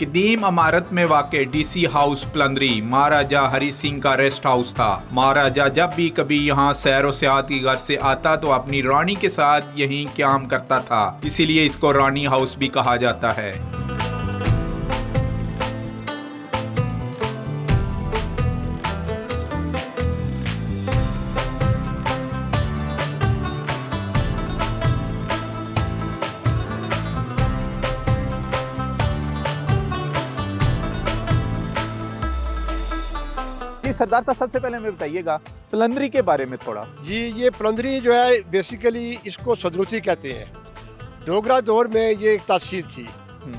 कदीम इमारत में वाक़े डीसी हाउस पलंदरी महाराजा हरी सिंह का रेस्ट हाउस था। महाराजा जब भी कभी यहाँ सैर सियाहत की गर्ज से आता तो अपनी रानी के साथ यहीं क़याम करता था, इसीलिए इसको रानी हाउस भी कहा जाता है। सरदार साहब, सबसे पहले हमें बताइएगा पलंदरी के बारे में थोड़ा। जी, ये पलंदरी जो है बेसिकली इसको सदरुती कहते हैं। डोगरा दौर में ये एक तहसील थी,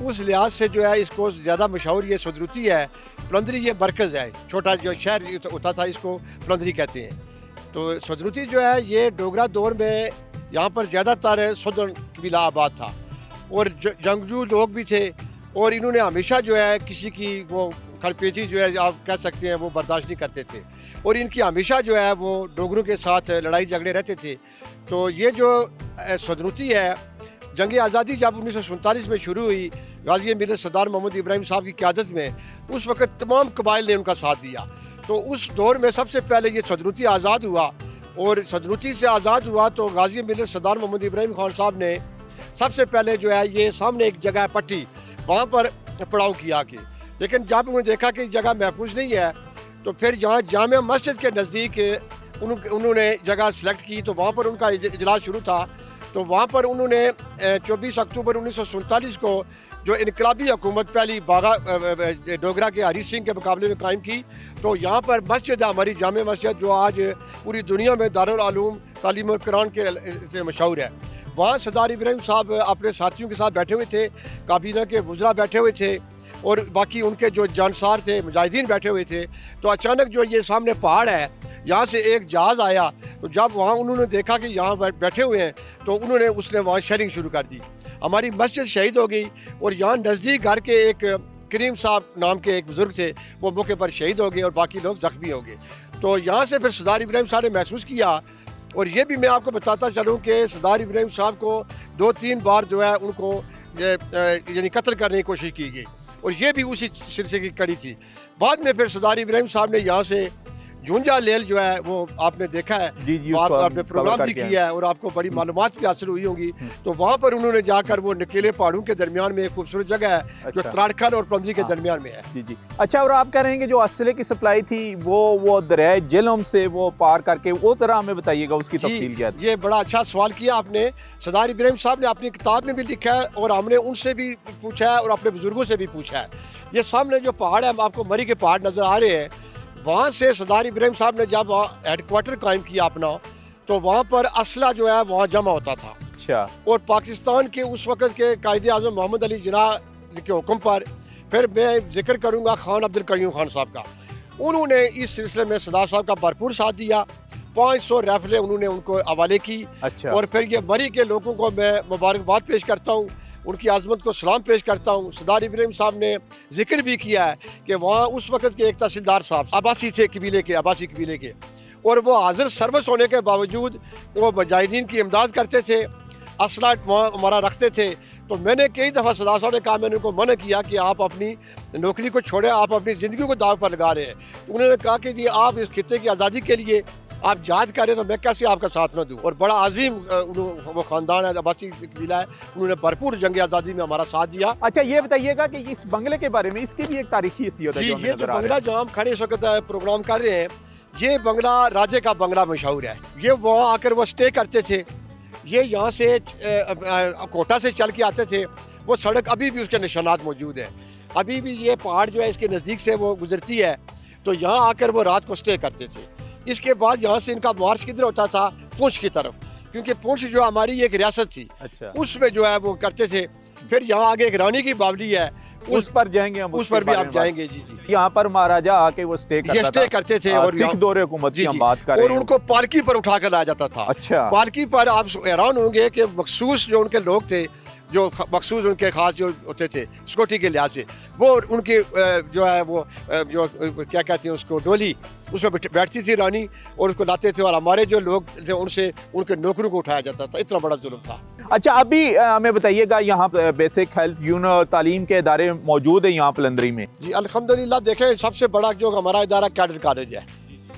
उस लिहाज से जो है इसको ज़्यादा मशहूर ये सदरुती है। पलंदरी ये मरकज़ है, छोटा जो शहर होता था इसको पलंदरी कहते हैं। तो सदरुती जो है ये डोगरा दौर में यहाँ पर ज़्यादातर सदन कबीला आबाद था और जंगजू लोग भी थे और इन्होंने हमेशा जो है किसी की वो खड़पेची जो है आप कह सकते हैं वो बर्दाश्त नहीं करते थे और इनकी हमेशा जो है वो डोगरों के साथ लड़ाई झगड़े रहते थे। तो ये जो सदरुती है, जंग आज़ादी जब 1947 में शुरू हुई गाजी अमीर सरदार मोहम्मद इब्राहिम साहब की क़यादत में, उस वक़्त तमाम कबाइल ने उनका साथ दिया। तो उस दौर में सबसे पहले ये सदरुती आज़ाद हुआ और सदरुती से आज़ाद हुआ तो गाजी अमीर सरदार मोहम्मद इब्राहिम खान साहब ने सबसे पहले जो है ये सामने एक जगह पट्टी, वहाँ पर पड़ाव किया कि, लेकिन जब उन्होंने देखा कि जगह महफूज नहीं है तो फिर यहाँ जामिया मस्जिद के नज़दीक उन्होंने जगह सेलेक्ट की। तो वहाँ पर उनका इजलास शुरू था। तो वहाँ पर उन्होंने 24 अक्टूबर 1947 को जो इनकलाबी हुकूमत पहली बागा डोगरा के हरी सिंह के मुकाबले में कायम की। तो यहाँ पर मस्जिद है हमारी जामिया मस्जिद, जो आज पूरी दुनिया में दारुल उलूम तालीम और कुरान के से मशहूर है। वहाँ सरदार इब्राहिम साहब अपने साथियों के साथ बैठे हुए थे, काबीना के वज़रा बैठे हुए थे और बाकी उनके जो जानसार थे मुजाहिदीन बैठे हुए थे। तो अचानक जो ये सामने पहाड़ है, यहाँ से एक जहाज़ आया। तो जब वहाँ उन्होंने देखा कि यहाँ बैठे हुए हैं तो उसने वहाँ शेयरिंग शुरू कर दी। हमारी मस्जिद शहीद हो गई और यहाँ नज़दीक घर के एक करीम साहब नाम के एक बुज़ुर्ग थे, वो मौके पर शहीद हो गए और बाकी लोग ज़ख्मी हो गए। तो यहाँ से फिर सरदार इब्राहिम साहब ने महसूस किया। और ये भी मैं आपको बताता चलूँ कि सरदार इब्राहिम साहब को 2-3 बार जो है उनको यानी कत्ल करने की कोशिश की गई और ये भी उसी सिलसिले की कड़ी थी। बाद में फिर सरदार इब्राहिम साहब ने यहाँ से झुंझा लेल जो है वो आपने देखा है, जी, आपने प्रोग्राम भी किया है और आपको बड़ी मालूमात भी हासिल हुई होंगी। तो वहाँ पर उन्होंने जाकर वो नकेले पहाड़ों के दरमियान में एक खूबसूरत जगह है जो त्राड़खल और पलंदरी के दरमियान में है। जी। अच्छा, और आप कह रहे हैं कि जो असले की सप्लाई थी वो दरिया जेलम से वो पार करके, वो तरह हमें बताइएगा उसकी तफसील क्या है। ये बड़ा अच्छा सवाल किया आपने। सरदार इब्राहिम साहब ने अपनी किताब में भी लिखा है और हमने उनसे भी पूछा है और अपने बुजुर्गों से भी पूछा है। ये सामने जो पहाड़ है, आपको मरी के पहाड़ नजर आ रहे हैं, वहाँ से सरदार इब्राहिम साहब ने जब वहाँ हेडक्वार्टर कायम किया अपना, तो वहाँ पर असला जो है वहाँ जमा होता था। अच्छा। और पाकिस्तान के उस वक़्त के कायदे आज़म मोहम्मद अली जिन्नाह के हुक्म पर, फिर मैं जिक्र करूँगा खान अब्दुल कयूम खान साहब का, उन्होंने इस सिलसिले में सरदार साहब का भरपूर साथ दिया। 500 राइफलें उन्होंने उनको हवाले की। अच्छा। और फिर ये मरी के लोगों को मैं मुबारकबाद पेश करता हूँ, उनकी आज़मत को सलाम पेश करता हूँ। सरदार इब्राहिम साहब ने जिक्र भी किया है कि वहाँ उस वक़्त के एक तहसीलदार साहब आबासी थे आबासी कबीले के, और वो हाजिर सर्विस होने के बावजूद वो मुजाहिदीन की इमदाद करते थे, असला वहाँ हमारा रखते थे। तो मैंने कई दफ़ा सरदार साहब ने कहा, मैंने उनको मना किया कि आप अपनी नौकरी को छोड़ें, आप अपनी ज़िंदगी को दाव पर लगा रहे हैं। तो उन्होंने कहा कि जी आप इस खित्ते की आज़ादी के लिए आप जहाज करें तो मैं कैसे आपका साथ न दूँ। और बड़ा अजीम वो ख़ानदान है, अब्बासी कबीला है, उन्होंने भरपूर जंग आज़ादी में हमारा साथ दिया। अच्छा, ये बताइएगा कि इस बंगले के बारे में, इसकी भी एक तारीखी हैसियत है। जी, ये जो बंगला जो हम खड़े इस वक्त प्रोग्राम कर रहे हैं, ये बंगला राजे का बंगला मशहूर है। ये वहाँ आकर वो स्टे करते थे। ये यहाँ से कोटा से चल के आते थे। वो सड़क अभी भी उसके निशानात मौजूद हैं। अभी भी ये पहाड़ जो है इसके नज़दीक से वो गुजरती है। तो यहाँ आकर वो रात को स्टे करते थे। इसके बाद यहाँ से इनका मार्च किधर होता था? पूंछ की तरफ, क्योंकि पूंछ जो हमारी एक रियासत थी। अच्छा। उसमें जो है वो करते थे। फिर यहाँ आगे एक रानी की बावली है, उस पर जाएंगे हम, उस पर भी आप जाएंगे। जी। यहाँ पर महाराजा आके वो स्टे करते थे और सिख दौरे हुकूमत की हम बात कर रहे हैं। और उनको पालकी पर उठा कर लाया जाता था। अच्छा। पालकी पर आप हैरान होंगे कि मखसूस जो उनके लोग थे जो मखसूस उनके खास जो होते थे सिक्योरिटी के लिहाज से, वो उनकी जो है वो जो क्या कहते हैं उसको डोली, उसमें बैठती थी रानी और उसको लाते थे और हमारे जो लोग थे उनसे उनके नौकरों को उठाया जाता था। इतना बड़ा जुल्म था। अच्छा, अभी हमें बताइएगा यहाँ बेसिक हेल्थ यूनिट तालीम के इदारे मौजूद है यहाँ पलंदरी में? जी अल्हम्दुलिल्लाह, देखें सबसे बड़ा जो हमारा इदारा कैडेट कॉलेज है,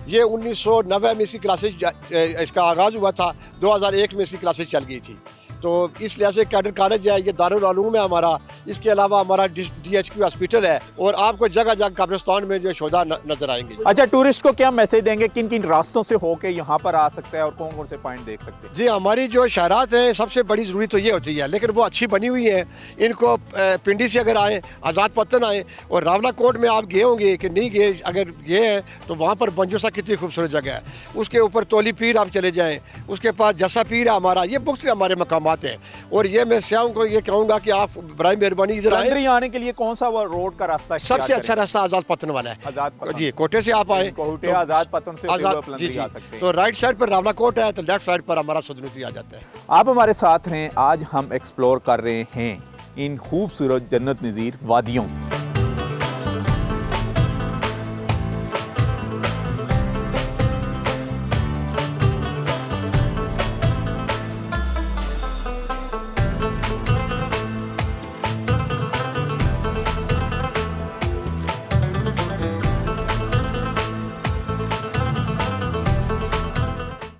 ये 1990 में इसकी क्लासेज इसका आगाज़ हुआ था, 2001 में इसकी क्लासेज चल गई थी। तो इस लिहाज से कैडेट कॉलेज है, ये दारुल उलूम है हमारा। इसके अलावा हमारा DHQ हॉस्पिटल है और आपको जगह जगह कब्रिस्तान में जो शोधा नजर आएंगे। अच्छा, टूरिस्ट को क्या मैसेज देंगे, किन किन रास्तों से होके यहाँ पर आ सकते हैं और कौन कौन से पॉइंट देख सकते हैं? जी, हमारी जो शहरात हैं सबसे बड़ी ज़रूरी तो ये होती है, लेकिन वो अच्छी बनी हुई है। इनको पिंडी से अगर आएँ, आज़ाद पत्तन आएँ और रावला कोट में आप गए होंगे कि नहीं गए, अगर गए हैं तो वहाँ पर बंजूसा कितनी खूबसूरत जगह है। उसके ऊपर तोली पीर आप चले जाएँ, उसके पास जसा पीर है हमारा। ये मुख्तलिफ हमारे मकामात हैं और ये मैं सियाहों को ये कहूँगा कि आप बराए मेहरबानी इधर आए। पलंदरी आने के लिए कौन सा वो रोड का रास्ता? सबसे अच्छा रास्ता आज़ाद पत्तन वाला है। आज़ाद पत्तन जी, कोटे से आप आए कोटे आज़ाद पत्तन से पलंदरी आ सकते हैं। तो राइट साइड पर रावला कोट है, तो लेफ्ट साइड पर हमारा सदरुती आ जाता है। आप हमारे साथ हैं। आज हम एक्सप्लोर कर रहे हैं इन खूबसूरत जन्नत नज़ीर वादियों।